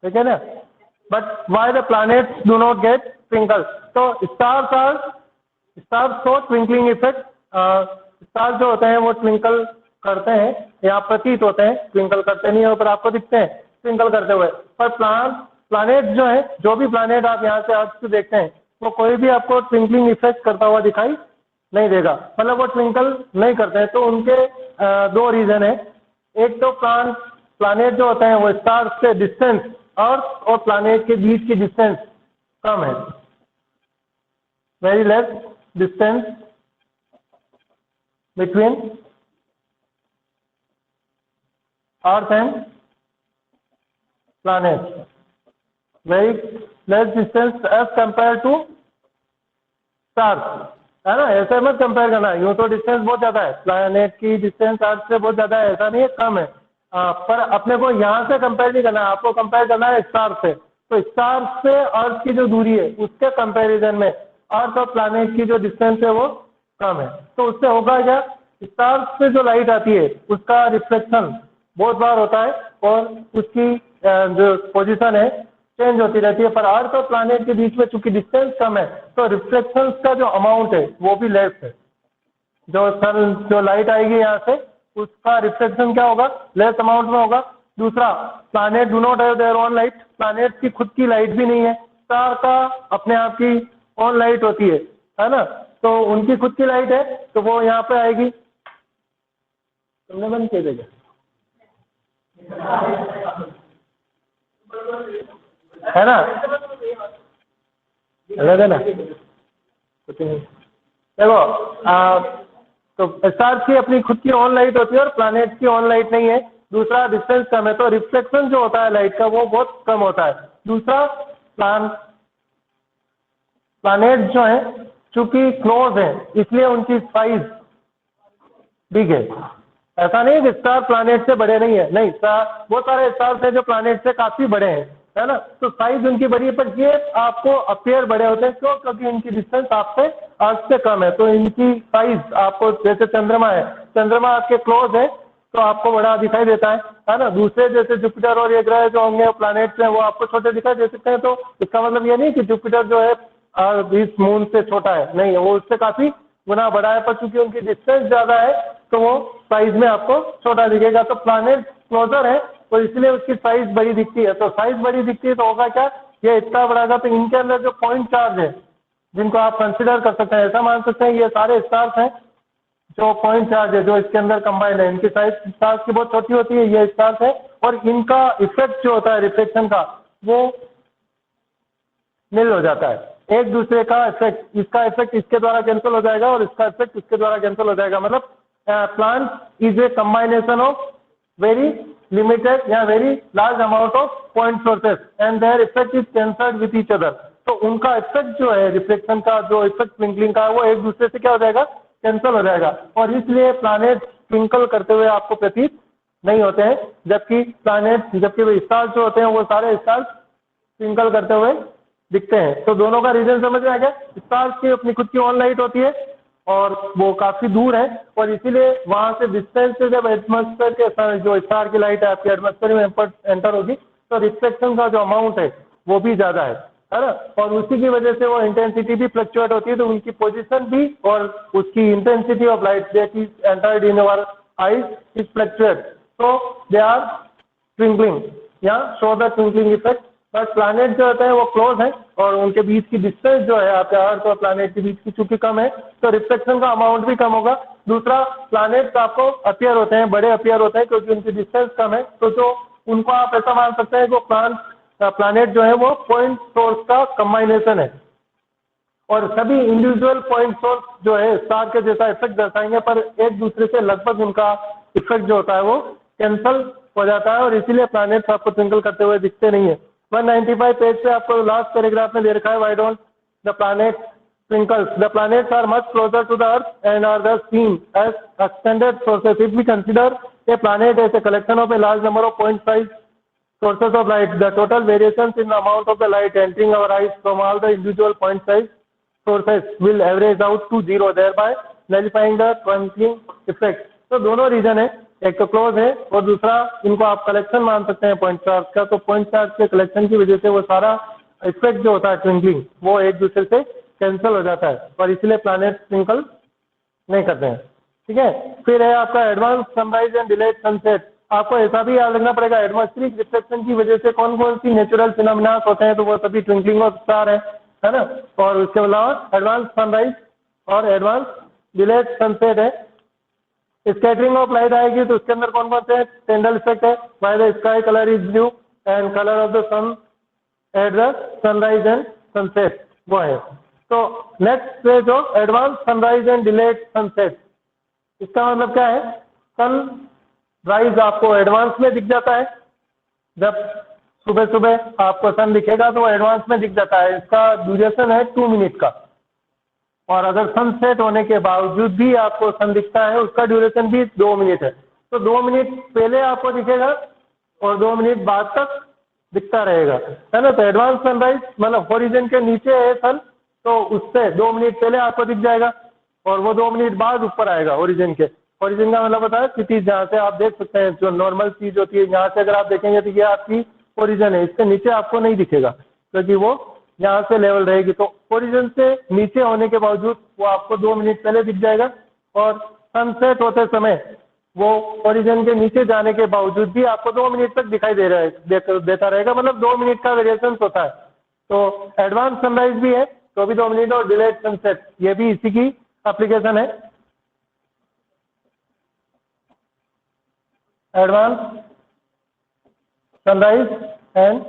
ठीक है ना। But why the planets do not gate twinkle? तो स्टार्स को ट्विंकलिंग इफेक्ट, स्टार्स जो होते हैं वो ट्विंकल करते हैं या प्रतीत होते हैं, ट्विंकल करते नहीं है पर आपको दिखते हैं ट्विंकल करते हुए। पर प्लैनेट जो है, जो भी प्लैनेट आप यहाँ से अर्थ से देखते हैं, वो कोई भी आपको ट्विंकलिंग इफेक्ट करता हुआ दिखाई नहीं देगा, मतलब वो ट्विंकल नहीं करते हैं। तो उनके दो रीजन है। एक तो प्लैनेट जो होते हैं वो स्टार से डिस्टेंस, अर्थ और प्लैनेट के बीच की डिस्टेंस कम है, very less distance between earth and planet, very less distance as compare to stars, है ना। ऐसे मत कंपेयर करना, यूं तो डिस्टेंस बहुत ज्यादा है, प्लैनेट की डिस्टेंस अर्थ से बहुत ज्यादा है, ऐसा नहीं है, कम है। पर अपने को यहाँ से कंपेयर नहीं करना है, आपको कंपेयर करना है स्टार से। तो स्टार से अर्थ की जो दूरी है उसके कंपैरिजन में अर्थ और प्लैनेट की जो डिस्टेंस है वो कम है। तो उससे होगा क्या, स्टार से जो लाइट आती है उसका रिफ्लेक्शन बहुत बार होता है और उसकी जो पोजीशन है चेंज होती रहती है। पर अर्थ और प्लैनेट के बीच में चूंकि डिस्टेंस कम है तो रिफ्लेक्शन का जो अमाउंट है वो भी लेस है। जो लाइट आएगी यहाँ से उसका रिफ्लेक्शन क्या होगा, लेस अमाउंट में होगा। दूसरा, planet do not have their own light, planet की खुद की लाइट भी नहीं है। स्टार का अपने आप की ओन लाइट होती है ना। तो उनकी खुद की लाइट है तो वो यहाँ पे आएगी। तुमने बंद किया देगा है ना, अलग है ना, कुछ नहीं। देखो तो स्टार की अपनी खुद की ऑन लाइट होती है और प्लैनेट की ऑन लाइट नहीं है। दूसरा, डिस्टेंस कम है तो रिफ्लेक्शन जो होता है लाइट का वो बहुत कम होता है। दूसरा, प्लैनेट जो है चूंकि क्लोज है इसलिए उनकी साइज बिग है। ऐसा नहीं कि स्टार प्लैनेट से बड़े नहीं है, नहीं, बहुत सारे स्टार्स हैं जो प्लैनेट से काफी बड़े हैं, है ना। तो साइज उनकी बड़ी है पर ये आपको अपीयर बड़े होते हैं, क्यों? क्योंकि इनकी डिस्टेंस आपसे अर्थ से कम है तो इनकी साइज आपको, जैसे चंद्रमा है, चंद्रमा आपके क्लोज है तो आपको बड़ा दिखाई देता है ना। दूसरे जैसे जुपिटर और ये ग्रह जो होंगे प्लैनेट्स हैं वो आपको छोटे दिखाई दे सकते हैं। तो इसका मतलब ये नहीं कि जुपिटर जो है इस मून से छोटा है, नहीं, वो उससे काफी गुना बड़ा है, पर चूंकि उनकी डिस्टेंस ज्यादा है तो वो साइज में आपको छोटा दिखेगा। तो प्लैनेट क्लोजर है तो इसलिए उसकी साइज बड़ी दिखती है। तो साइज बड़ी दिखती है तो होगा क्या, ये इतना बड़ा था। तो इनके अंदर जो पॉइंट चार्ज है जिनको आप कंसिडर कर सकते हैं, ऐसा मान सकते हैं ये सारे स्टार्स हैं जो पॉइंट चार्ज है जो इसके अंदर कंबाइंड है, इनकी साइज स्टार्स की बहुत छोटी होती है, ये स्टार्स है। और इनका इफेक्ट जो होता है रिफ्लेक्शन का वो निल हो जाता है, एक दूसरे का इफेक्ट, इसका इफेक्ट इसके द्वारा कैंसिल हो जाएगा और इसका इफेक्ट इसके द्वारा कैंसिल हो जाएगा। मतलब plant is a combination of very limited या very large amount of point sources and their effect is cancelled with each other. तो उनका इफेक्ट जो है रिफ्लेक्शन का, जो इफेक्ट ट्विंकलिंग का है, वो एक दूसरे से क्या हो जाएगा, कैंसिल हो जाएगा। और इसलिए प्लैनेट ट्विंकल करते हुए आपको प्रतीत नहीं होते हैं, जबकि स्टार्स जो होते हैं वो सारे स्टार्स ट्विंकल करते हुए दिखते हैं। तो दोनों का रीजन समझ में आ गया। स्टार्स की अपनी खुद की ऑन लाइट होती है और वो काफी दूर है और इसीलिए वहां से डिस्टेंस से जब एटमॉस्फेयर के जो स्टार की लाइट है आपके एटमॉस्फेयर में एंटर होगी तो रिफ्लेक्शन का जो अमाउंट है वो भी ज्यादा है ना। और उसी की वजह से वो इंटेंसिटी भी फ्लक्चुएट होती है, तो उनकी पोजीशन भी और उसकी intensity of light that is entered in our eyes is fluctuate, so they are twinkling या show the twinkling effect। But planet जो होते हैं वो क्लोज है और उनके बीच की डिस्टेंस जो है आपके अर्थ और प्लैनेट के बीच की चूंकि कम है तो रिफ्लेक्शन का अमाउंट भी कम होगा। दूसरा, प्लैनेट्स आपको अपीयर होते हैं, बड़े अपीयर होते हैं क्योंकि उनकी डिस्टेंस कम है। तो जो उनको आप ऐसा मान सकते हैं कि प्लैनेट जो है वो पॉइंट सोर्स का कंबाइनेशन है और सभी इंडिविजुअल पॉइंट सोर्स जो है स्टार के जैसा इफेक्ट दर्शाएंगे, पर एक दूसरे से लगभग उनका इफेक्ट जो होता है वो कैंसल हो जाता है और इसीलिए प्लैनेट्स आपको ट्विंकल करते हुए दिखते नहीं है। 195 पेज पे आपको लास्ट पैराग्राफ में दे रखा है, why don't the planet twinkles, the planets are much closer to the earth and are thus seen as extended sources. If we consider a planet as a collection of a large number of point-sized sources of light, the total variations in the amount of the light entering our eyes from all the individual point-sized sources will average out to zero, thereby nullifying the twinkling effect. तो दोनों reason है, एक तो close है और दूसरा इनको आप कलेक्शन मान सकते हैं पॉइंट चार्ज का। तो पॉइंट चार्ज के कलेक्शन की वजह से वो सारा इफेक्ट जो होता है ट्विंकलिंग वो एक दूसरे से कैंसिल हो जाता है और इसलिए प्लैनेट ट्विंकल नहीं करते हैं। ठीक है, फिर है आपका advance sunrise and delayed sunset. आपको ऐसा भी याद रखना पड़ेगा एटमॉस्फेरिक रिफ्लेक्शन की वजह से कौन कौन सी नेचुरल फिनोमिना होते हैं, तो वो सभी ट्विंकलिंग ऑफ स्टार है ना। और उसके अलावा एडवांस सनराइज और एडवांस डिलेड सनसेट है। स्कैटरिंग ऑफ लाइट आएगी तो उसके अंदर कौन कौन से टेंडल इफेक्ट है, why the sky colour is blue and colour of the sun at the sunrise and sunset वो है। तो नेक्स्ट है जो advance sunrise and delayed sunset, इसका मतलब क्या है, सन राइज आपको एडवांस में दिख जाता है, जब सुबह सुबह आपको सन दिखेगा तो वो एडवांस में दिख जाता है, इसका ड्यूरेशन है 2 मिनट का। और अगर सनसेट होने के बावजूद भी आपको सन दिखता है उसका ड्यूरेशन भी 2 मिनट है। तो 2 मिनट पहले आपको दिखेगा और 2 मिनट बाद तक दिखता रहेगा, है ना। तो एडवांस सनराइज मतलब होरिजन के नीचे है सन, तो उससे 2 मिनट पहले आपको दिख जाएगा और वो 2 मिनट बाद ऊपर आएगा ओरिजिन के। ओरिजिन का मतलब होता है सिटी, जहाँ से आप देख सकते हैं जो नॉर्मल चीज होती है, यहाँ से अगर आप देखेंगे तो ये आपकी ओरिजिन है, इसके नीचे आपको नहीं दिखेगा क्योंकि वो यहाँ से लेवल रहेगी। तो ओरिजिन से नीचे होने के बावजूद वो आपको 2 मिनट पहले दिख जाएगा और सनसेट होते समय वो ओरिजिन के नीचे जाने के बावजूद भी आपको 2 मिनट तक दिखाई देता रहेगा, मतलब 2 मिनट का वेरिएशन होता है। तो एडवांस सनराइज भी है तो भी 2 मिनट और डिलेड सनसेट ये भी इसी की एप्लीकेशन है। Advance sunrise and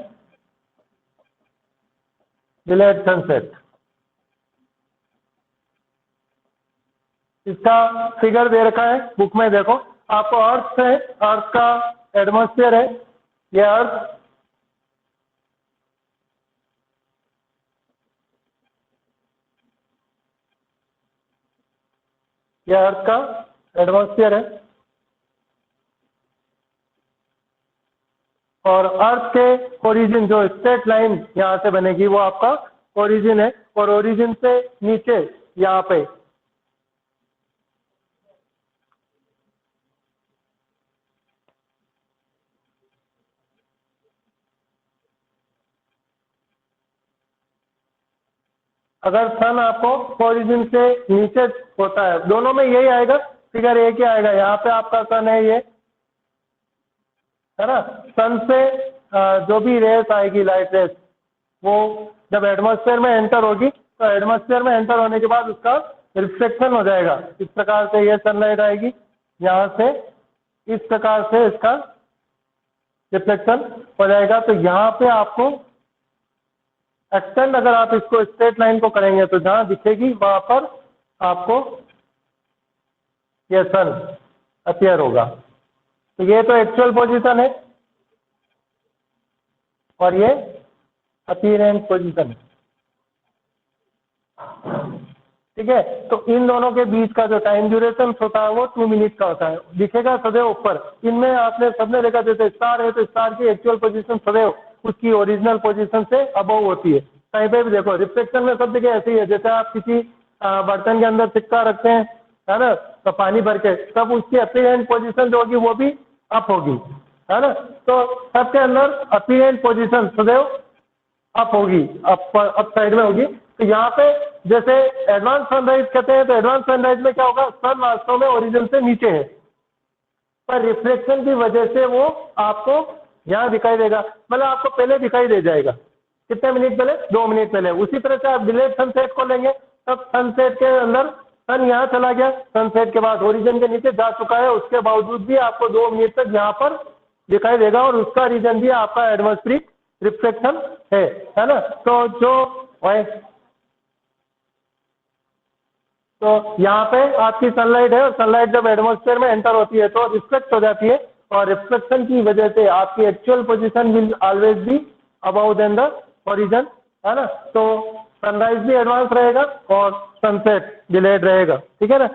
delayed sunset, इसका फिगर दे रखा है बुक में, देखो आपको अर्थ है, अर्थ का एटमॉस्फेयर है, ये अर्थ का एटमॉस्फेयर है और अर्थ के ओरिजिन जो स्ट्रेट लाइन यहाँ से बनेगी वो आपका ओरिजिन है और ओरिजिन से नीचे यहाँ पे अगर सन आपको ओरिजिन से नीचे होता है, दोनों में यही आएगा, फिगर एक ही आएगा। यहाँ पे आपका सन है ये, है ना। सन से जो भी रेस आएगी लाइट रेस वो जब एटमॉस्फेयर में एंटर होगी तो एटमॉस्फेयर में एंटर होने के बाद उसका रिफ्लेक्शन हो जाएगा। इस प्रकार से ये सनलाइट आएगी, यहाँ से इस प्रकार से इसका रिफ्लेक्शन हो जाएगा। तो यहाँ पे आपको एक्सटेंड, अगर आप इसको स्ट्रेट लाइन को करेंगे तो जहाँ दिखेगी वहां पर आपको ये सन अपीयर होगा। तो ये तो एक्चुअल पोजीशन है और ये अपीयरेंस पोजीशन है, ठीक है। तो इन दोनों के बीच का जो टाइम ड्यूरेशन होता है वो 2 मिनट का होता है, दिखेगा सदैव ऊपर। इनमें आपने सबने देखा जैसे स्टार है तो स्टार की एक्चुअल पोजीशन सदैव उसकी ओरिजिनल पोजीशन से अबव होती है। कहीं पे भी देखो रिफ्लेक्शन में सब जगह ऐसे ही है, जैसे आप किसी बर्तन के अंदर सिक्का रखते हैं, है ना, तो पानी भर के, तब उसकी अपीयरेंस पोजीशन जो होगी वो भी अप होगी, है ना। तो सबके अंदर अपीयरेंस पोजीशन सदैव अप होगी, अप साइड में होगी। तो यहाँ पे जैसे एडवांस सनराइज कहते हैं तो एडवांस सनराइज में क्या होगा, सन वास्तव में ओरिजिन से नीचे है पर रिफ्लेक्शन की वजह से वो आपको यहाँ दिखाई देगा, मतलब आपको पहले दिखाई दे जाएगा। कितने मिनट पहले, 2 मिनट पहले। उसी तरह से आप डिलेड सनसेट को लेंगे, तब सनसेट के अंदर सन यहाँ चला गया, सनसेट के बाद ओरिजिन के नीचे जा चुका है, उसके बावजूद भी आपको 2 मिनट तक यहाँ पर दिखाई देगा और उसका रीजन भी आपका एटमॉस्फेरिक रिफ्लेक्शन है ना। तो जो तो यहाँ पे आपकी सनलाइट है और सनलाइट जब एटमॉस्फेयर में एंटर होती है तो रिफ्लेक्ट हो जाती है और रिफ्लेक्शन की वजह से आपकी actual position will always be above then the origin, है ना। तो सनराइज भी एडवांस रहेगा और सनसेट डिलेड रहेगा, ठीक है ना।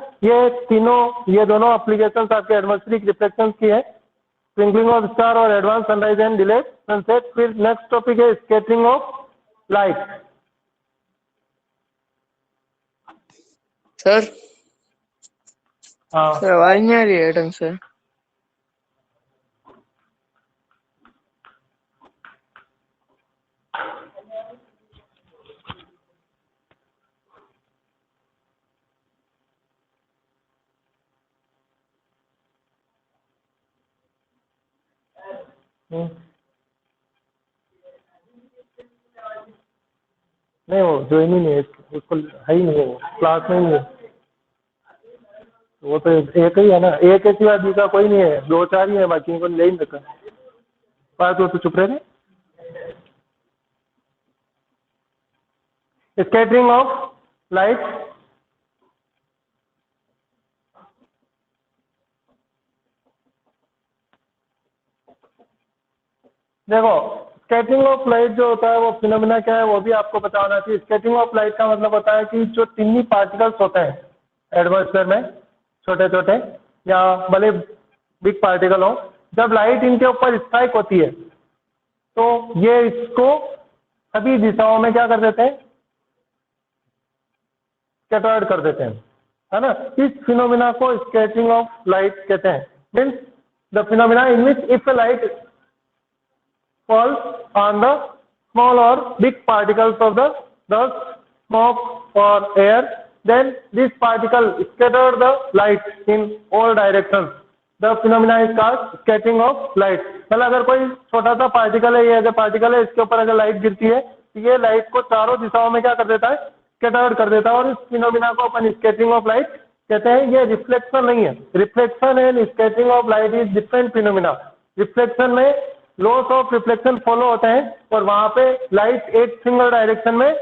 ये दोनों एप्लीकेशन आपके एटमॉस्फेरिक रिफ्लेक्शन की है, ट्विंकलिंग ऑफ स्टार और advance sunrise and delayed sunset. फिर नेक्स्ट टॉपिक है स्कैटरिंग ऑफ लाइट। सर हाँ सर आवाज नहीं आ रही है ढंग से। हम्म, नहीं वो ज्वाइन ही नहीं है, उसको है ही नहीं है, वो क्लास में ही नहीं है। वो तो एक ही है ना, एक ही सिवा दूसरा कोई नहीं है, दो चार ही है, बाकी को ले ही नहीं रखा। बात वो तो चुप रहे। स्कैटरिंग ऑफ लाइट, देखो स्कैटरिंग ऑफ लाइट जो होता है वो फिनोमिना क्या है वो भी आपको पता होना चाहिए। स्कैटरिंग ऑफ लाइट का मतलब होता है कि जो टिनी पार्टिकल्स होते हैं एटमॉस्फेयर में, छोटे छोटे या भले बिग पार्टिकल हो, जब लाइट इनके ऊपर स्ट्राइक होती है तो ये इसको सभी दिशाओं में क्या कर देते हैं, स्कैटर्ड कर देते हैं, है ना। इस फिनोमिना को स्कैटरिंग ऑफ लाइट कहते हैं। Means the phenomena in which if light falls on the small or big particles of the dust, smoke or air, then this particle scatter the light in all directions. The phenomena is called scattering of light. मतलब अगर कोई छोटा सा particle है, ये अगर particle है, इसके ऊपर अगर लाइट गिरती है तो ये लाइट को चारों दिशाओं में क्या कर देता है, स्कैटर्ड कर देता है। और इस फिनोमिना को अपन स्कैटरिंग ऑफ लाइट कहते हैं। ये रिफ्लेक्शन नहीं है, reflection and scattering of light is different phenomena. Reflection में लॉस ऑफ रिफ्लेक्शन फॉलो होते हैं और वहां पे लाइट एक सिंगल डायरेक्शन में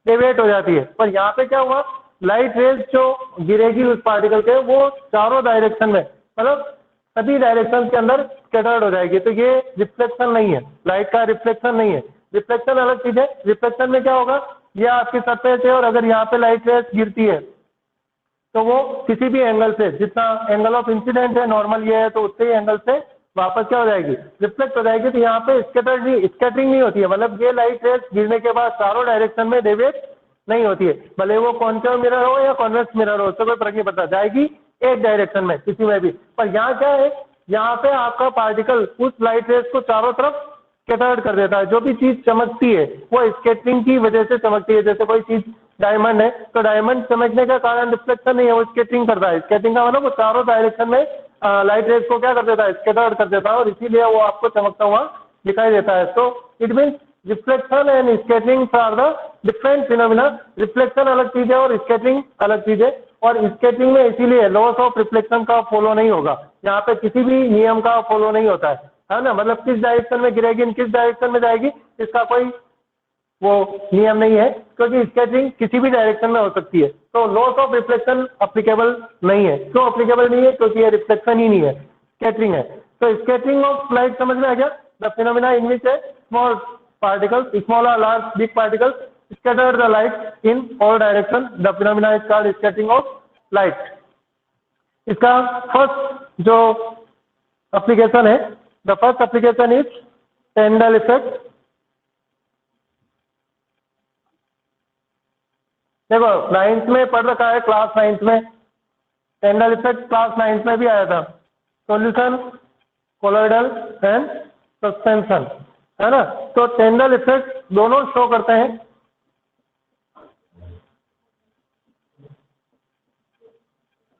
डेविएट हो जाती है। पर यहाँ पे क्या हुआ, लाइट रेज जो गिरेगी उस पार्टिकल के वो चारों डायरेक्शन में, मतलब सभी डायरेक्शन के अंदर स्कैटर्ड हो जाएगी। तो ये रिफ्लेक्शन नहीं है, लाइट का रिफ्लेक्शन नहीं है। रिफ्लेक्शन अलग चीज है। रिफ्लेक्शन में क्या होगा, ये आपकी सरफेस है और अगर यहाँ पे लाइट रेज गिरती है तो वो किसी भी एंगल से, जितना एंगल ऑफ इंसिडेंट है नॉर्मल ये है, तो उतने ही एंगल से वापस क्या हो जाएगी, रिफ्लेक्ट हो जाएगी। तो यहाँ पे स्कैटरिंग नहीं होती है, मतलब ये लाइट रेज गिरने के बाद चारों डायरेक्शन में डेविएट नहीं होती है। भले वो कॉन्केव मिरर हो या कॉन्वेक्स मिरर हो, उससे कोई फर्क नहीं पड़ता, जाएगी एक डायरेक्शन में किसी में भी। पर यहाँ क्या है, यहाँ पे आपका पार्टिकल उस लाइट रेज को चारों तरफ स्कैटर्ड कर देता है। जो भी चीज चमकती है वो स्कैटरिंग की वजह से चमकती है। जैसे कोई चीज डायमंड है तो डायमंड चमकने का कारण रिफ्लेक्शन नहीं है, वो स्कैटरिंग करता है। स्कैटरिंग का मतलब वो चारों डायरेक्शन में लाइट रेज को क्या कर देता है, स्कैटर्ड कर देता है, और इसीलिए वो आपको चमकता हुआ दिखाई देता है। तो it means reflection and scattering are the different phenomena. Reflection अलग चीज है और स्कैटरिंग अलग चीज है। और स्कैटरिंग में इसीलिए लॉस ऑफ रिफ्लेक्शन का फॉलो नहीं होगा, यहाँ पे किसी भी नियम का फॉलो नहीं होता है ना। मतलब किस डायरेक्शन में गिरेगी, किस डायरेक्शन में जाएगी, इसका कोई वो नियम नहीं है, क्योंकि स्कैटरिंग किसी भी डायरेक्शन में हो सकती है। तो लॉस ऑफ रिफ्लेक्शन अप्लीकेबल नहीं है। क्यों अप्लीकेबल नहीं है, क्योंकि ये रिफ्लेक्शन ही नहीं है, स्कैटरिंग है। तो स्कैटरिंग ऑफ लाइट समझ में आ गया। द फिनोमिना इन विच है small particles, small or large, big particles scatter the light in all direction. The phenomena is called scattering of light. इसका फर्स्ट जो एप्लीकेशन है, the first application is Tyndall effect. देखो ninth में पढ़ रखा है, class ninth में टेंडल effect class ninth में भी आया था। सॉल्यूशन, कोलॉइडल एंड सस्पेंशन, है ना। तो टेंडल इफेक्ट दोनों शो करते हैं,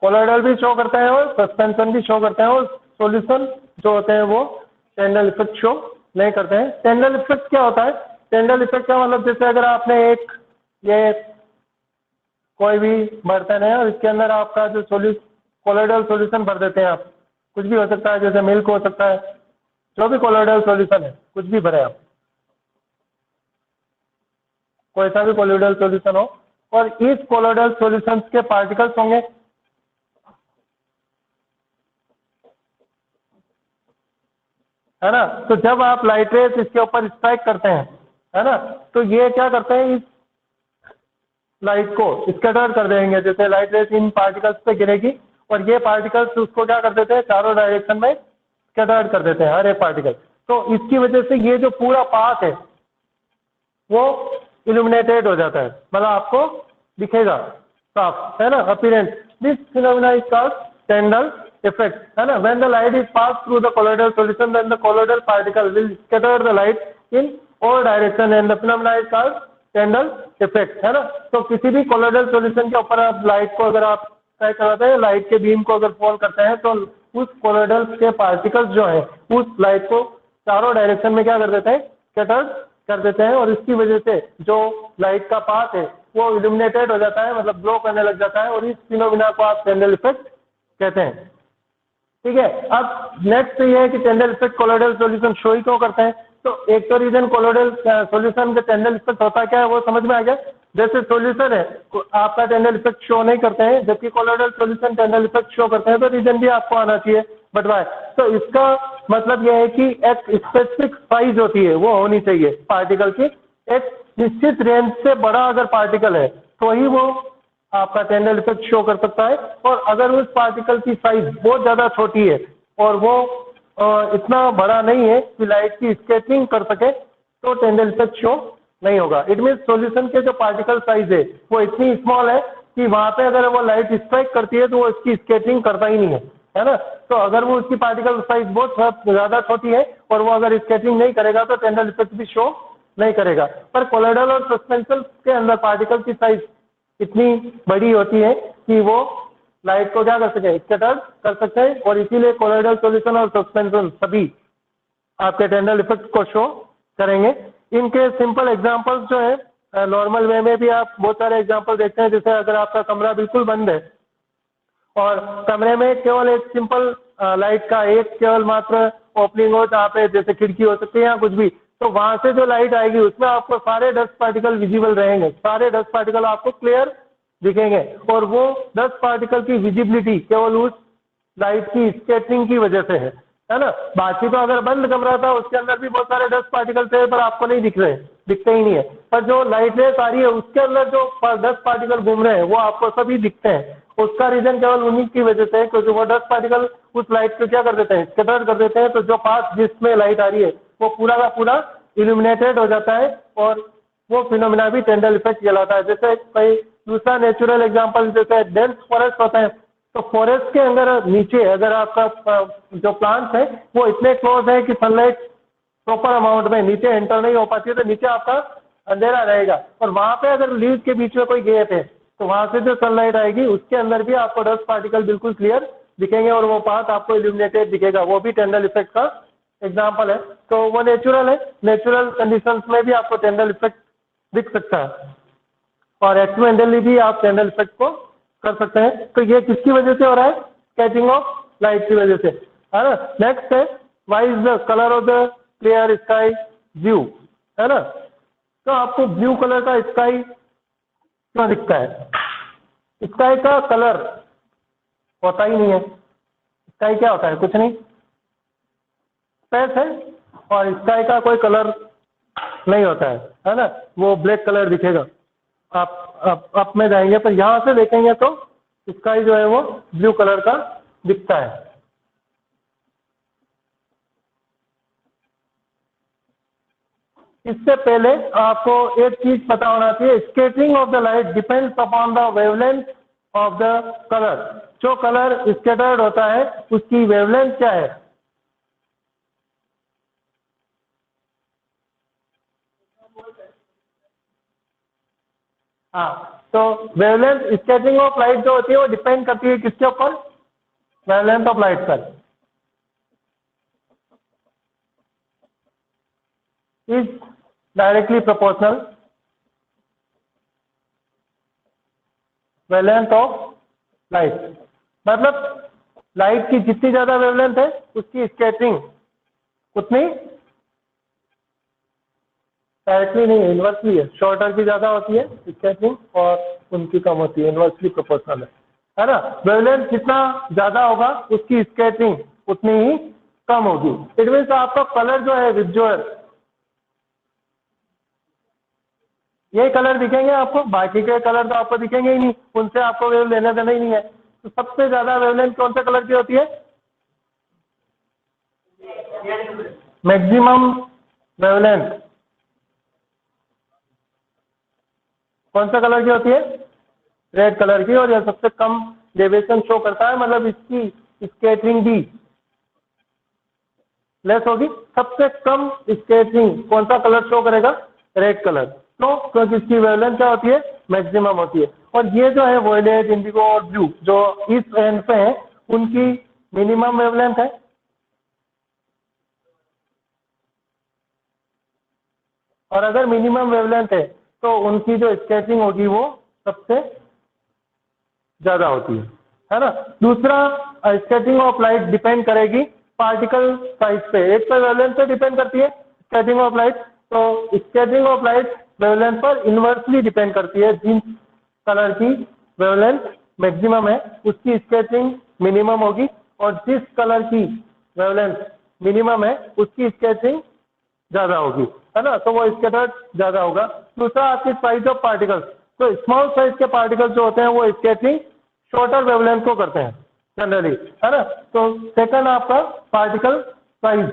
कोलॉइडल भी शो करते हैं और सस्पेंशन भी शो करते हैं, और सॉल्यूशन जो होते हैं वो टेंडल इफेक्ट शो नहीं करते हैं। टेंडल इफेक्ट क्या होता है, टेंडल इफेक्ट का मतलब जैसे अगर आपने एक ये कोई भी बर्तन है और इसके अंदर आपका जो कोलॉइडल सॉल्यूशन भर देते हैं आप, कुछ भी हो सकता है, जैसे मिल्क हो सकता है, जो भी कोलॉइडल सॉल्यूशन है कुछ भी भरे आप, कोई सा भी कोलॉइडल सॉल्यूशन हो, और इस कोलॉइडल सॉल्यूशन के पार्टिकल्स होंगे, है ना। तो जब आप लाइट रेज इसके ऊपर स्ट्राइक करते हैं, है ना, तो ये क्या करते हैं, इस लाइट को स्कैटर कर देंगे। जैसे लाइट रेज इन पार्टिकल्स पे गिरेगी और ये पार्टिकल्स उसको क्या कर देते हैं, चारों डायरेक्शन में स्कैटर्ड कर देते हैं हर एक पार्टिकल। तो इसकी वजह से ये जो पूरा पाथ है वो इल्यूमिनेटेड हो जाता है, मतलब आपको दिखेगा साफ, है ना, appearance. This phenomena is called Tyndall effect, है ना। When the light is pass through the colloidal solution then the colloidal particle will scatter the light in all direction and the phenomena is called Tyndall effect, है ना। तो किसी भी colloidal solution के ऊपर आप लाइट को अगर आप ट्राई कराते हैं, लाइट के बीम को अगर फॉल करते हैं, तो उस कोलॉइडल के पार्टिकल्स जो है उस लाइट को चारों डायरेक्शन में क्या कर देते हैं, स्कैटर्ड कर देते हैं, और इसकी वजह से जो लाइट का पाथ है वो इल्यूमिनेटेड हो जाता है, मतलब ग्लो करने लग जाता है, और इस फिनोमिना को आप टेंडल इफेक्ट कहते हैं। ठीक है, अब नेक्स्ट ये है कि टेंडल इफेक्ट कोलोइडल सॉल्यूशन शो ही क्यों करते हैं। तो एक तो रीजन कोलोइडल सॉल्यूशन का टेंडल इफेक्ट होता क्या है वो समझ में आ गया। जैसे सॉल्यूशन है आपका टेंडल इफेक्ट शो नहीं करते हैं, जबकि कोलोइडल सॉल्यूशन टेंडल इफेक्ट शो करते हैं, तो रीजन भी आपको आना चाहिए। बट वाई, तो इसका मतलब यह है कि एक स्पेसिफिक साइज होती है वो होनी चाहिए पार्टिकल की, एक निश्चित रेंज से बड़ा अगर पार्टिकल है तो ही वो आपका टेंडल इफेक्ट शो कर सकता है। और अगर उस पार्टिकल की साइज बहुत ज़्यादा छोटी है और वो इतना बड़ा नहीं है कि लाइट की स्कैटरिंग कर सके, तो टेंडल इफेक्ट शो नहीं होगा। इट मीन सॉल्यूशन के जो पार्टिकल साइज है वो इतनी स्मॉल है कि वहां पे अगर वो लाइट स्ट्राइक करती है तो वो इसकी स्कैटरिंग करता ही नहीं है ना। तो अगर वो उसकी पार्टिकल साइज बहुत ज़्यादा छोटी है और वो अगर स्कैटरिंग नहीं करेगा तो टेंडल इफेक्ट भी शो नहीं करेगा। पर कोलोइडल और सस्पेंशन के अंदर पार्टिकल की साइज इतनी बड़ी होती है कि वो लाइट को क्या कर सके, स्कैटर कर सकते हैं, और इसीलिए कोलोइडल सॉल्यूशन और सस्पेंशन सभी आपके टेंडल इफेक्ट को शो करेंगे। इनके सिंपल एग्जांपल्स जो है नॉर्मल वे में भी आप बहुत सारे एग्जांपल देखते हैं। जैसे अगर आपका कमरा बिल्कुल बंद है और कमरे में केवल एक सिंपल लाइट का एक केवल मात्र ओपनिंग हो जहाँ पे जैसे खिड़की हो सकती है या कुछ भी, तो वहां से जो लाइट आएगी उसमें आपको सारे डस्ट पार्टिकल विजिबल रहेंगे, सारे डस्ट पार्टिकल आपको क्लियर दिखेंगे, और वो डस्ट पार्टिकल की विजिबिलिटी केवल उस लाइट की स्कैटरिंग की वजह से है ना। बाकी तो अगर बंद कमरा था उसके अंदर भी बहुत सारे डस्ट पार्टिकल थे पर आपको नहीं दिख रहे, दिखते ही नहीं है। पर जो लाइट रेस आ रही है उसके अंदर जो डस्ट पार्टिकल घूम रहे हैं वो आपको सभी दिखते हैं। उसका रीजन केवल उन्हीं की वजह से है क्योंकि वो डस्ट पार्टिकल उस लाइट को क्या कर देते हैं, स्कैटर कर देते हैं। तो जो पाथ जिसमें लाइट आ रही है वो पूरा का पूरा इल्यूमिनेटेड हो जाता है, और वो फिनोमिना भी टेंडल इफेक्ट कहलाता है। जैसे कोई दूसरा नेचुरल एग्जांपल जैसे डेंस फॉरेस्ट होता है, तो फॉरेस्ट के अंदर नीचे अगर आपका जो प्लांट्स है वो इतने क्लोज है कि सनलाइट प्रॉपर अमाउंट में नीचे एंटर नहीं हो पाती है, तो नीचे आपका अंधेरा रहेगा। और वहां पे अगर लीव के बीच में कोई गैप है तो वहां से जो सनलाइट आएगी उसके अंदर भी आपको डस्ट पार्टिकल बिल्कुल क्लियर दिखेंगे और वो पाथ आपको इल्यूमिनेटेड दिखेगा। वो भी टेंडल इफेक्ट का एग्जाम्पल है। तो वो नेचुरल है, नेचुरल कंडीशंस में भी आपको टेंडल इफेक्ट दिख सकता है, और एक्सीडेंटली भी आप टेंडल इफेक्ट को कर सकते हैं। तो ये किसकी वजह से हो रहा है, स्कैटरिंग ऑफ लाइट की वजह से, है ना। नेक्स्ट है why is the colour of the clear sky blue, है ना। तो आपको ब्लू कलर का स्काई क्यों दिखता है, स्काई का कलर होता ही नहीं है। स्काई क्या होता है, कुछ नहीं, स्पेस है, और स्काई का कोई कलर नहीं होता है ना। वो ब्लैक कलर दिखेगा, आप अप में जाएंगे पर यहां से देखेंगे तो स्काई जो है वो ब्लू कलर का दिखता है। इससे पहले आपको एक चीज पता होना चाहिए, scattering of the light depends upon the wavelength of the colour. जो कलर स्कैटर्ड होता है उसकी वेवलेंथ क्या है। हाँ, तो वेवलेंथ स्कैटरिंग ऑफ लाइट जो होती है वो डिपेंड करती है किसके ऊपर, वेवलेंथ ऑफ लाइट पर। Is directly proportional wavelength of light, मतलब लाइट की जितनी ज्यादा वेवलेंथ है उसकी स्कैटरिंग उतनी, डायरेक्टली नहीं, इन्वर्सली है। शॉर्टर की ज्यादा होती है स्कैटरिंग और उनकी कम होती है, इन्वर्सली प्रोपोर्शनल है ना। वेवलेंथ जितना ज्यादा होगा उसकी स्कैटरिंग उतनी ही कम होगी। इट मीन्स आपका कलर जो है विजुअल, ये कलर दिखेंगे आपको, बाकी के कलर तो आपको दिखेंगे ही नहीं, उनसे आपको वेव लेना देना ही नहीं है। तो सबसे ज्यादा वेवलेंथ कौन से कलर की होती है, मैक्सिमम वेवलेंथ कौन सा कलर की होती है, रेड कलर की, और यह सबसे कम डेविएशन शो करता है, मतलब इसकी स्कैटरिंग भी लेस होगी। सबसे कम स्कैटरिंग कौन सा कलर शो करेगा, रेड कलर। तो क्योंकि इसकी वेवलेंथ क्या होती है, मैक्सिमम होती है। और ये जो है वोयलेट, इंडिगो और ब्लू जो इस एंड पे है उनकी मिनिमम वेवलेंथ है। और अगर मिनिमम वेवलेंथ है तो उनकी जो स्केचिंग होगी वो सबसे ज्यादा होती है ना। दूसरा, स्केचिंग ऑफ लाइट डिपेंड करेगी पार्टिकल साइज पे। एक तो वेवलेंथ पे डिपेंड करती है स्केचिंग ऑफ लाइट, तो स्केचिंग ऑफ लाइट वेवलेंथ पर इनवर्सली डिपेंड करती है। जिन कलर की वेवलेंथ मैक्सिमम है उसकी स्केचिंग मिनिमम होगी, और जिस कलर की वेवलेंथ मिनिमम है उसकी स्केचिंग ज्यादा होगी, है ना, तो वो स्कैटर्ड ज्यादा होगा। दूसरा, आपकी साइज ऑफ पार्टिकल्स, तो स्मॉल साइज के पार्टिकल्स जो होते हैं वो स्केचिंग शॉर्टर वेवलेंथ को करते हैं जनरली, है ना। तो सेकंड आपका पार्टिकल साइज,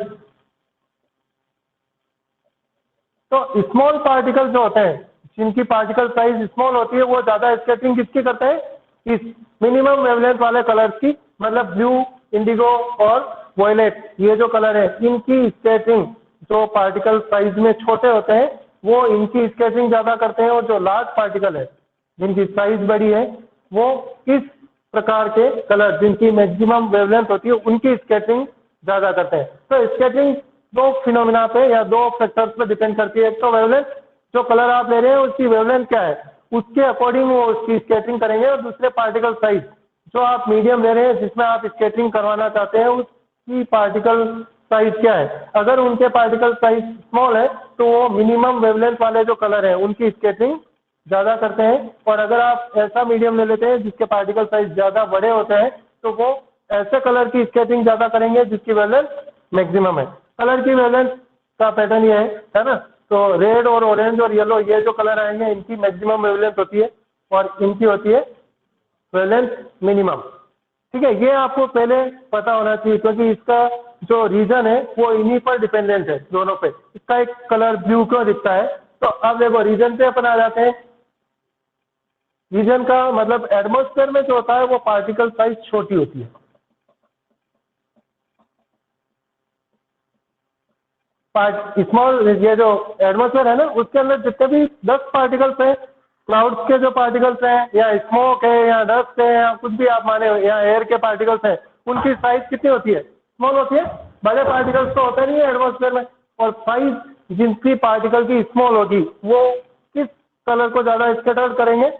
तो स्मॉल पार्टिकल जो होते हैं जिनकी पार्टिकल साइज स्मॉल होती है वो ज्यादा स्केचिंग किसकी करते हैं, इस मिनिमम वेवलेंथ वाले कलर्स की, मतलब ब्लू, इंडिगो और वॉयलेट, ये जो कलर है इनकी स्केचिंग जो पार्टिकल साइज में छोटे होते हैं वो इनकी स्केचिंग ज्यादा करते हैं, और जो लार्ज पार्टिकल है जिनकी साइज बड़ी है वो इस प्रकार के कलर जिनकी मैक्सिमम वेवलेंथ होती है उनकी स्केचिंग ज्यादा करते हैं। तो स्केचिंग दो फिनोमिना पे या दो फैक्टर्स पे डिपेंड करती है। एक तो वेवलेंथ, जो कलर आप ले रहे हैं उसकी वेवलेंथ क्या है उसके अकॉर्डिंग वो उसकी स्केचिंग करेंगे, और दूसरे पार्टिकल साइज, जो आप मीडियम ले रहे हैं जिसमें आप स्केचिंग करवाना चाहते हैं उसकी पार्टिकल साइज क्या है। अगर उनके पार्टिकल साइज स्मॉल है तो वो मिनिमम वेवलेंथ वाले जो कलर है उनकी स्केचिंग ज्यादा करते हैं, और अगर आप ऐसा मीडियम ले लेते हैं जिसके पार्टिकल साइज ज्यादा बड़े होते हैं तो वो ऐसे कलर की स्केचिंग ज्यादा करेंगे जिसकी वेवलेंथ मैक्सिमम है। कलर की वेवलेंथ का पैटर्न ये है ना, तो रेड और ऑरेंज और येलो ये जो कलर आएंगे इनकी मैक्सिमम वेवलेंथ होती है और इनकी होती है वेवलेंथ मिनिमम। ठीक है, ये आपको पहले पता होना चाहिए क्योंकि इसका जो रीजन है वो इन्हीं पर डिपेंडेंट है, दोनों पे। इसका एक कलर ब्लू क्यों दिखता है, तो अब देखो रीजन पे अपन आ जाते हैं। रीजन का मतलब एटमॉस्फेयर में जो होता है वो पार्टिकल साइज छोटी होती है। स्मॉल, ये जो एटमॉस्फेयर है ना उसके अंदर जितने भी 10 पार्टिकल्स हैं, क्लाउड्स के जो पार्टिकल्स हैं या स्मोक है या डस्ट है या कुछ भी आप माने या एयर के पार्टिकल्स हैं, उनकी साइज कितनी होती है, स्मॉल होती है। बड़े पार्टिकल्स तो होते नहीं है एटमॉस्फेयर में, और साइज जिनकी पार्टिकल की स्मॉल होगी वो किस कलर को ज्यादा स्कैटर्ड करेंगे,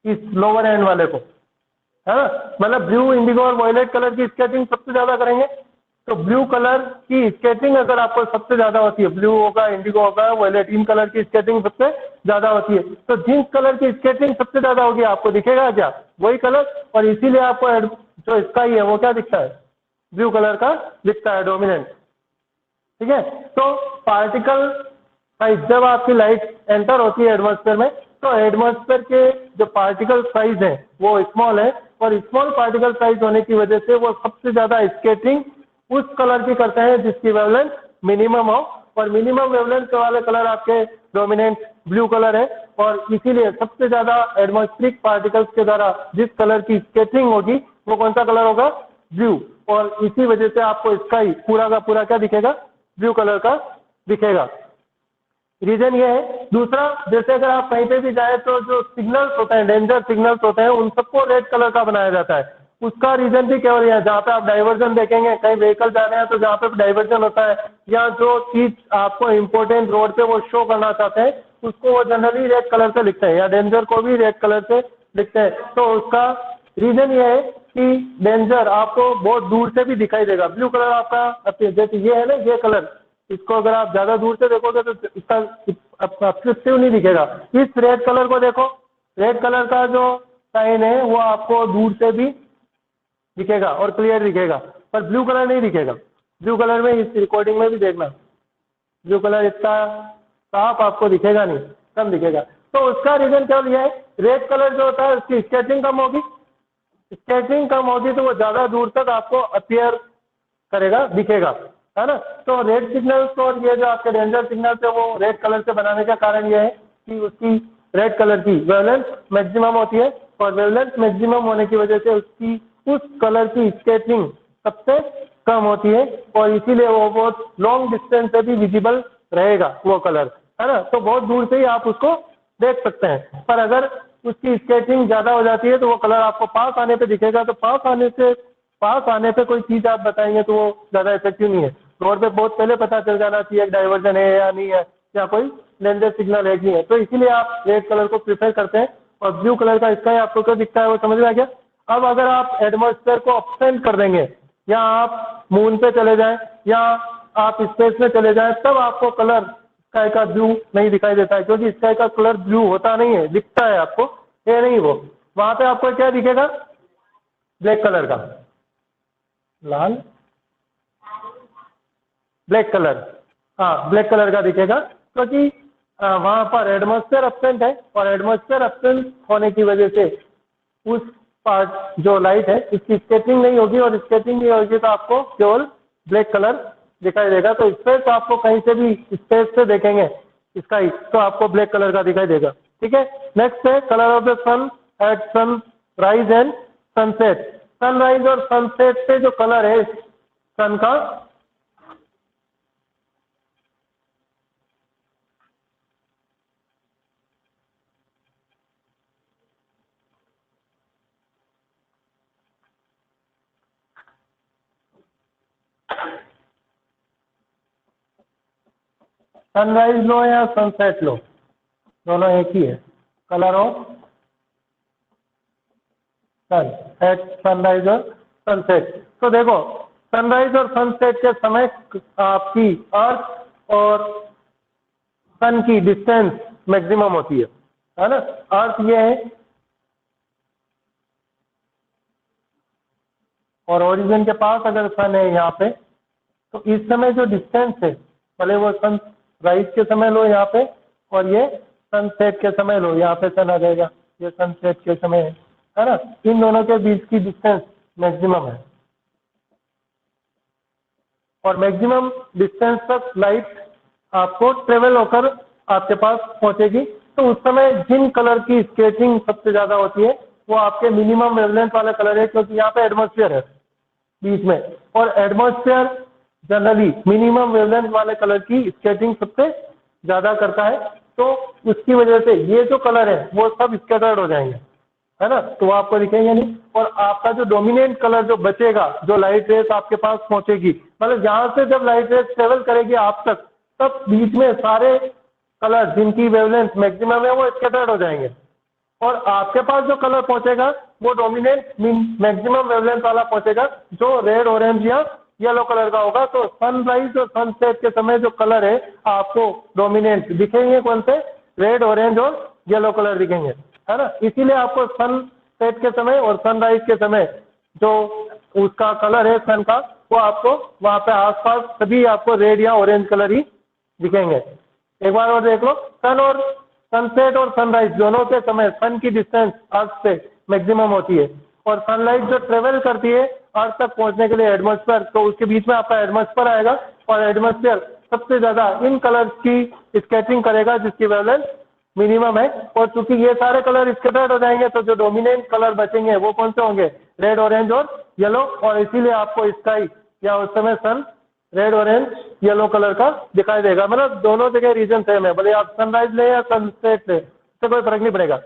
इस लोअर एंड वाले को, है ना। मतलब ब्लू, इंडिगो और वॉयलेट कलर की स्केचिंग सबसे ज्यादा करेंगे। तो ब्लू कलर की स्केचिंग अगर आपको सबसे ज्यादा होती है, ब्लू होगा, इंडिगो होगा, वॉयलेट, इन कलर की स्केचिंग सबसे ज्यादा होती है। तो जिन कलर की स्केचिंग सबसे ज्यादा होगी आपको दिखेगा क्या, वही कलर, और इसीलिए आपको जो स्काई है वो क्या दिखता है, ब्लू कलर का दिखता है डोमिनेंट। ठीक है, तो पार्टिकल साइज, जब आपकी लाइट एंटर होती है एटमॉस्फेयर में तो एटमॉस्फेयर के जो पार्टिकल साइज है वो स्मॉल है, और स्मॉल पार्टिकल साइज होने की वजह से वो सबसे ज्यादा स्केचिंग उस कलर की करते हैं जिसकी वेवलेंथ मिनिमम हो, और मिनिमम वेवलेंथ वाले कलर आपके डोमिनेंट ब्लू कलर है, और इसीलिए सबसे ज्यादा एटमॉस्फेरिक पार्टिकल्स के द्वारा जिस कलर की स्केचिंग होगी वो कौन सा कलर होगा, ब्लू, और इसी वजह से आपको स्काई पूरा का पूरा क्या दिखेगा, ब्लू कलर का दिखेगा। रीजन ये है। दूसरा, जैसे अगर आप कहीं पे भी जाए तो जो सिग्नल्स होते हैं, डेंजर सिग्नल्स होते हैं, उन सबको रेड कलर का बनाया जाता है। उसका रीजन भी केवल यह, जहाँ पे आप डाइवर्जन देखेंगे, कहीं व्हीकल जा रहे हैं तो जहाँ पे डाइवर्जन होता है या जो चीज आपको इम्पोर्टेंट रोड पे वो शो करना चाहते हैं उसको वो जनरली रेड कलर से लिखते हैं, या डेंजर को भी रेड कलर से लिखते हैं। तो उसका रीजन ये है कि डेंजर आपको बहुत दूर से भी दिखाई देगा। ब्लू कलर आपका, जैसे ये है ना, ये कलर, इसको अगर आप ज्यादा दूर से देखोगे तो इसका ऑब्जेक्टिव नहीं दिखेगा। इस रेड कलर को देखो, रेड कलर का जो साइन है वो आपको दूर से भी दिखेगा और क्लियर दिखेगा, पर ब्लू कलर नहीं दिखेगा। ब्लू कलर में इस रिकॉर्डिंग में भी देखना, ब्लू कलर इतना साफ आपको दिखेगा नहीं, कम दिखेगा। तो उसका रीजन केवल यह है, रेड कलर जो होता है उसकी स्केचिंग कम होगी, स्केचिंग कम होगी तो वो ज्यादा दूर तक आपको अपीयर करेगा, दिखेगा, है ना। तो रेड सिग्नल्स और ये जो आपके डेंजर सिग्नल्स है वो रेड कलर से बनाने का कारण ये है कि उसकी रेड कलर की वेवलेंथ मैक्सिमम होती है, और वेवलेंथ मैक्सिमम होने की वजह से उसकी उस कलर की स्केचिंग सबसे कम होती है, और इसीलिए वो बहुत लॉन्ग डिस्टेंस से भी विजिबल रहेगा वो कलर, है ना। तो बहुत दूर से ही आप उसको देख सकते हैं, पर अगर उसकी स्केचिंग ज्यादा हो जाती है तो वो कलर आपको पास आने पे दिखेगा। तो पास आने पे कोई चीज आप बताएंगे तो वो ज्यादा इफेक्टिव नहीं है। रोड पे बहुत पहले पता चल जाना चाहिए डाइवर्जन है या नहीं है, या कोई लेंस सिग्नल है कि नहीं है। तो इसीलिए आप रेड कलर को प्रिफर करते हैं और ब्लू कलर का स्काई आपको क्या दिखता है वो समझ में आ गया। अब अगर आप एटमॉस्फेयर को ऑब्सेंट कर देंगे या आप मून पे चले जाएं या आप स्पेस में चले जाएं तब आपको कलर स्काई का ब्लू नहीं दिखाई देता है, क्योंकि स्काई का कलर ब्लू होता नहीं है, दिखता है आपको, ये नहीं वो वहां पे आपको क्या दिखेगा, ब्लैक कलर का, लाल ब्लैक कलर, हाँ ब्लैक कलर का दिखेगा, क्योंकि वहां पर एटमॉस्फेयर एब्सेंट है और एटमॉस्फेयर एब्सेंट होने की वजह से उस पार्ट जो लाइट है इसकी स्केटिंग नहीं होगी और स्केटिंग नहीं होगी तो आपको केवल ब्लैक कलर दिखाई देगा। तो स्पेस तो आपको कहीं से भी स्पेस से देखेंगे स्काई तो आपको ब्लैक कलर का दिखाई देगा। ठीक है, नेक्स्ट है colour of the sun at sun rise and sunset. Sunrise और सनसेट पे जो कलर है सन का, सनराइज लो या सनसेट लो दोनों एक ही है, colour of sun at sunrise और सनसेट। तो देखो सनराइज और सनसेट के समय आपकी अर्थ और सन की डिस्टेंस मैक्सिमम होती है ना। अर्थ ये है और ओरिजिन के पास अगर सन है यहाँ पे, तो इस समय जो डिस्टेंस है भले वो सन राइज के समय लो यहाँ पे और ये सनसेट के समय लो, यहाँ पे सन आ जाएगा, ये सनसेट के समय है ना, इन दोनों के बीच की डिस्टेंस मैक्सिमम है और मैक्सिमम डिस्टेंस तक लाइट आपको ट्रेवल होकर आपके पास पहुंचेगी। तो उस समय जिन कलर की स्केचिंग सबसे ज्यादा होती है वो आपके मिनिमम वेवलेंथ वाला कलर है, क्योंकि यहाँ पे एटमॉस्फेयर है बीच में और एटमॉस्फेयर जनरली मिनिमम वेवलेंथ वाले कलर की स्केचिंग सबसे ज्यादा करता है। तो उसकी वजह से ये जो कलर है वो सब स्कैटर्ड हो जाएंगे, है ना, तो वो आपको दिखेंगे नहीं और आपका जो डोमिनेंट कलर जो बचेगा, जो लाइट रेस आपके पास पहुंचेगी, मतलब यहाँ से जब लाइट रेस ट्रेवल करेगी आप तक, तब बीच में सारे कलर जिनकी वेवलेंथ मैक्सिमम है वो स्कैटर्ड हो जाएंगे और आपके पास जो कलर पहुंचेगा वो डोमिनेंट मैक्सिमम वेवलेंथ वाला पहुंचेगा जो रेड ऑरेंज या येलो कलर का होगा। तो सनराइज और सनसेट के समय जो कलर है आपको डोमिनेंट दिखेंगे कौन से, रेड ऑरेंज और येलो कलर दिखेंगे, है ना। इसीलिए आपको सनसेट के समय और सनराइज के समय जो उसका कलर है सन का वो आपको वहां पे आसपास सभी आपको रेड या ऑरेंज कलर ही दिखेंगे। एक बार और देख लो, सन और सनसेट और सनराइज दोनों के समय सन की डिस्टेंस अर्थ से मैक्सिमम होती है और सनलाइट जो ट्रेवल करती है अर्थ तक पहुंचने के लिए एटमॉस्फेयर, तो उसके बीच में आपका एटमॉस्फेयर आएगा और एटमॉस्फेयर सबसे ज्यादा इन कलर्स की स्केचिंग करेगा जिसकी वेवलेंथ मिनिमम है और चूंकि ये सारे कलर स्कैटर्ड हो जाएंगे तो जो डोमिनेंट कलर बचेंगे वो कौन से होंगे, रेड ऑरेंज और येलो। और इसीलिए आपको स्काई या उस समय सन रेड ऑरेंज येलो कलर का दिखाई देगा। मतलब दोनों जगह रीजन सेम है, भले आप सनराइज ले या सनसेट ले, इससे कोई फर्क नहीं पड़ेगा,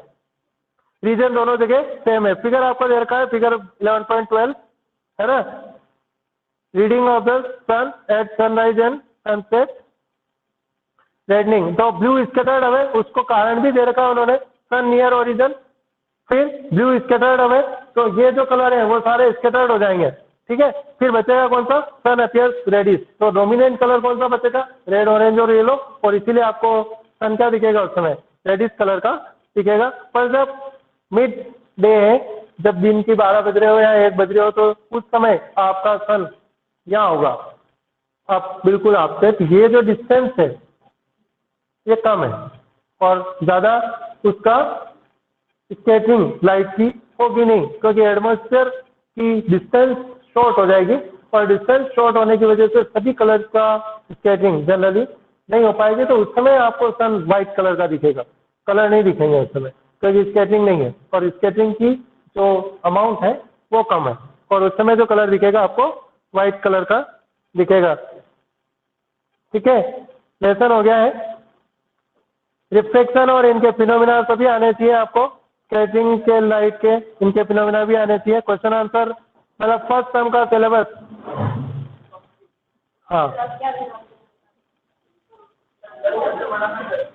रीजन दोनों जगह सेम है। फिगर आपको दे रखा है, फिगर 11.12 है ना, reading of the sun at sunrise and sunset reddening. तो ब्लू स्कैटर्ड अवे, उसको कारण भी दे रखा है उन्होंने, सन नियर ओरिजिन, फिर ब्लू स्कैटर्ड अवे, तो ये जो कलर है वो सारे स्कैटर्ड हो जाएंगे। ठीक है, फिर बचेगा कौन सा, सन अपीयर्स रेडिश, तो डोमिनेंट कलर कौन सा बचेगा, रेड ऑरेंज और येलो, और इसीलिए आपको सन क्या दिखेगा उस समय, रेडिश कलर का दिखेगा। पर जब मिड डे है, जब दिन की 12 बज रहे हो या 1 बज रहे हो, तो उस समय आपका सन यहाँ होगा, आप बिल्कुल आपसे ये जो डिस्टेंस है ये कम है और ज्यादा उसका स्केचिंग लाइट की होगी नहीं, क्योंकि एटमॉस्फेयर की डिस्टेंस शॉर्ट हो जाएगी और डिस्टेंस शॉर्ट होने की वजह से सभी कलर का स्केचिंग जनरली नहीं हो पाएगी। तो उस समय आपको सन व्हाइट कलर का दिखेगा, कलर नहीं दिखेंगे उस समय, क्योंकि स्केचिंग नहीं है और स्केचिंग की जो अमाउंट है वो कम है और उस समय जो कलर दिखेगा आपको व्हाइट कलर का दिखेगा। ठीक है, लेसन हो गया है। रिफ्लेक्शन और इनके फिनोमिना सभी आने चाहिए आपको, स्केचिंग के लाइट के इनके फिनोमिना भी आने चाहिए। क्वेश्चन आंसर मतलब फर्स्ट टर्म का सिलेबस, हाँ बनाना है।